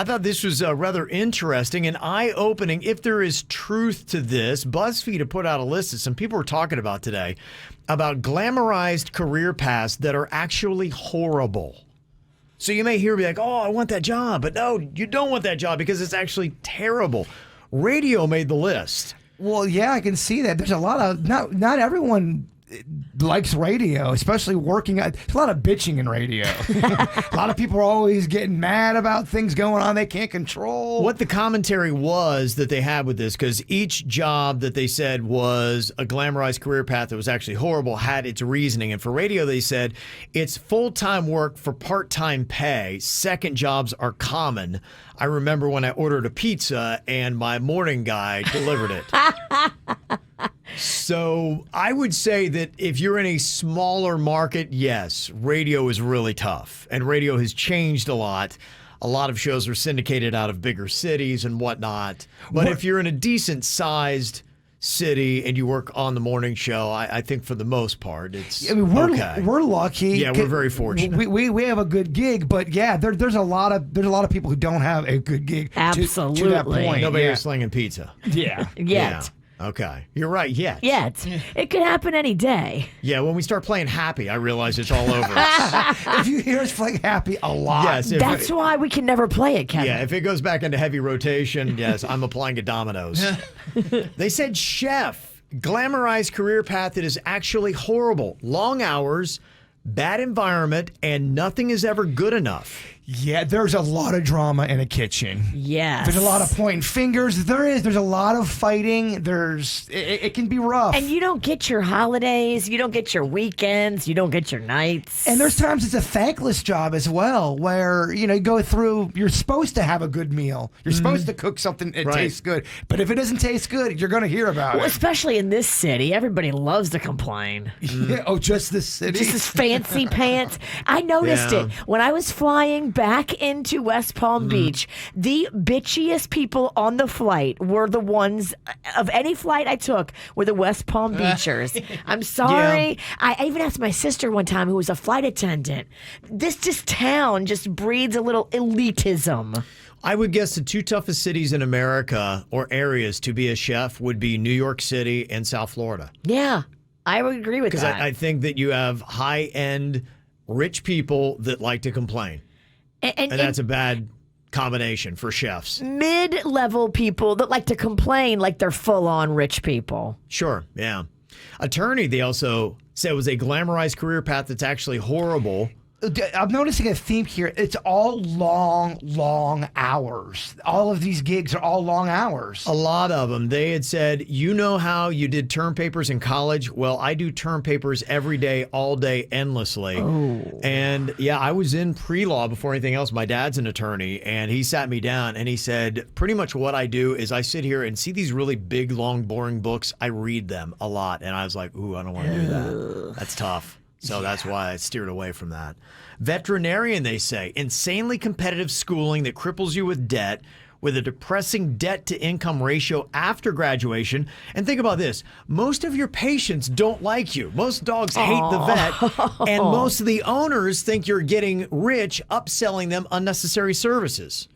I thought this was rather interesting and eye-opening. If there is truth to this, BuzzFeed had put out a list that some people were talking about today about glamorized career paths that are actually horrible. So you may hear me like, oh, I want that job. But no, you don't want that job because it's actually terrible. Radio made the list. Well, yeah, I can see that. There's a lot of, not everyone likes radio, especially working. There's a lot of bitching in radio. A lot of people are always getting mad about things going on they can't control. What the commentary was that they had with this, because each job that they said was a glamorized career path that was actually horrible had its reasoning. And for radio, they said it's full-time work for part-time pay. Second jobs are common. I remember when I ordered a pizza and my morning guy delivered it. So I would say that if you're in a smaller market, yes, radio is really tough. And radio has changed a lot. A lot of shows are syndicated out of bigger cities and whatnot. But if you're in a decent-sized city and you work on the morning show, I think for the most part, it's okay. We're lucky. Yeah, we're very fortunate. We have a good gig, but yeah, there's a lot of people who don't have a good gig. Absolutely. To that point. Nobody is slinging pizza. Yeah. Yet. Yeah. Okay. You're right. Yet. It could happen any day. Yeah, when we start playing Happy, I realize it's all over. If you hear us playing Happy a lot. Yes. That's why we can never play it, Kevin. Yeah, if it goes back into heavy rotation, yes, I'm applying to Domino's. They said chef, glamorized career path that is actually horrible. Long hours, bad environment, and nothing is ever good enough. Yeah, there's a lot of drama in a kitchen. Yes. There's a lot of pointing fingers. There's a lot of fighting. It can be rough. And you don't get your holidays, you don't get your weekends, you don't get your nights. And there's times it's a thankless job as well, where you go through. You're supposed to have a good meal. You're supposed to cook something that tastes good. But if it doesn't taste good, you're going to hear about it. Especially in this city, everybody loves to complain. Yeah, oh, just this city. Just this fancy pants. I noticed it when I was flying back into West Palm Beach. The bitchiest people on the flight were the ones of any flight I took were the West Palm Beachers. I'm sorry. Yeah. I even asked my sister one time, who was a flight attendant. This town just breeds a little elitism. I would guess the two toughest cities in America or areas to be a chef would be New York City and South Florida. Yeah, I would agree with that. Because I think that you have high-end, rich people that like to complain. And that's a bad combination for chefs. Mid-level people that like to complain like they're full-on rich people. Sure, yeah. Attorney, they also said, was a glamorized career path that's actually horrible. I'm noticing a theme here. It's all long hours. All of these gigs are all long hours. A lot of them. They had said, you know how you did term papers in college? Well, I do term papers every day, all day, endlessly. Oh. And yeah, I was in pre-law before anything else. My dad's an attorney, and he sat me down and he said, pretty much what I do is I sit here and see these really big, long, boring books. I read them a lot. And I was like, ooh, I don't want to do that. That's tough. So that's why I steered away from that. Veterinarian, they say, insanely competitive schooling that cripples you with debt, with a depressing debt-to-income ratio after graduation. And think about this. Most of your patients don't like you. Most dogs hate the vet, and most of the owners think you're getting rich upselling them unnecessary services.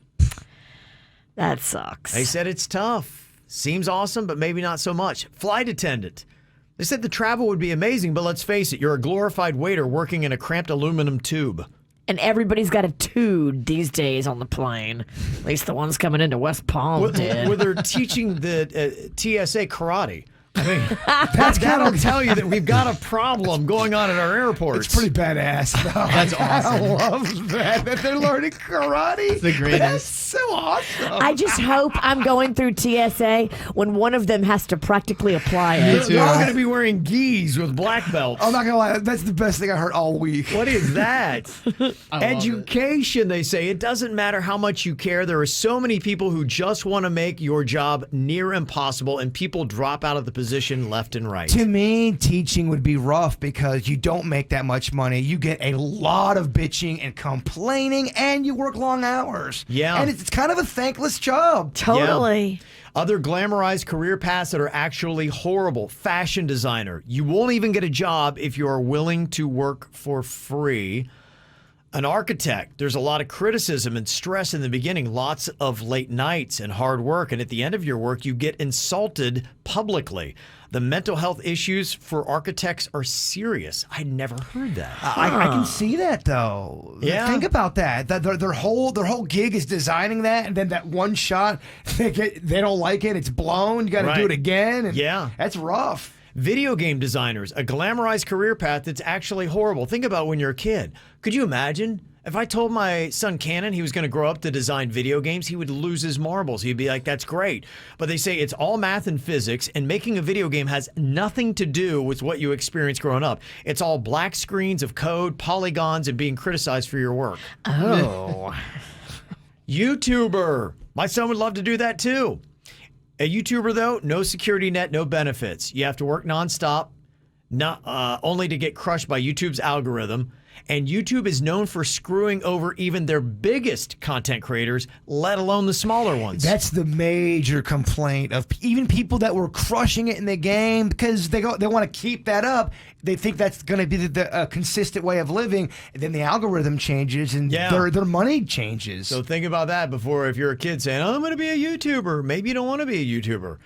That sucks. They said it's tough. Seems awesome, but maybe not so much. Flight attendant. They said the travel would be amazing, but let's face it, you're a glorified waiter working in a cramped aluminum tube. And everybody's got a tube these days on the plane. At least the ones coming into West Palm did. Where they're teaching the TSA karate. I mean, that'll tell you that we've got a problem going on at our airports. It's pretty badass, though. That's awesome. I love that they're learning karate. It's the greatest. That's so awesome. I just hope I'm going through TSA when one of them has to practically apply it. You're all going to be wearing gis with black belts. I'm not going to lie. That's the best thing I heard all week. What is that? Education, they say. It doesn't matter how much you care. There are so many people who just want to make your job near impossible, and people drop out of the position left and right. To me, teaching would be rough because you don't make that much money. You get a lot of bitching and complaining, and you work long hours. Yeah. And it's kind of a thankless job. Totally. Yeah. Other glamorized career paths that are actually horrible. Fashion designer. You won't even get a job if you are willing to work for free. An architect, there's a lot of criticism and stress in the beginning, lots of late nights and hard work. And at the end of your work, you get insulted publicly. The mental health issues for architects are serious. I neady never heard that. I can see that though. Yeah. Think about that. Their whole gig is designing that, and then that one shot they don't like it. It's blown. You got to do it again. And yeah, that's rough. Video game designers, a glamorized career path that's actually horrible. Think about when you're a kid. Could you imagine if I told my son Cannon he was going to grow up to design video games? He would lose his marbles. He'd be like, that's great. But they say it's all math and physics, and making a video game has nothing to do with what you experienced growing up. It's all black screens of code, polygons, and being criticized for your work. Oh. YouTuber. My son would love to do that too. A YouTuber, though, no security net, no benefits. You have to work nonstop, only to get crushed by YouTube's algorithm. And YouTube is known for screwing over even their biggest content creators, let alone the smaller ones. That's the major complaint of even people that were crushing it in the game, because they want to keep that up. They think that's going to be the consistent way of living, and then the algorithm changes and their money changes. So think about that before, if you're a kid saying, oh, I'm going to be a YouTuber. Maybe you don't want to be a YouTuber.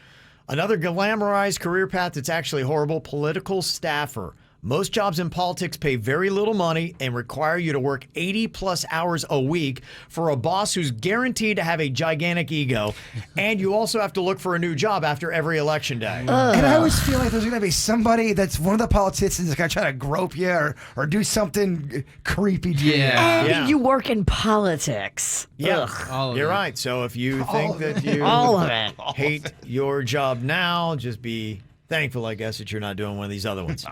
Another glamorized career path that's actually horrible, political staffer. Most jobs in politics pay very little money and require you to work 80-plus hours a week for a boss who's guaranteed to have a gigantic ego. And you also have to look for a new job after every election day. And I always feel like there's going to be somebody that's one of the politicians that's going to try to grope you or do something creepy to you. And you work in politics. Yeah, you're right. So if you think that you hate your job now, just be thankful, I guess, that you're not doing one of these other ones.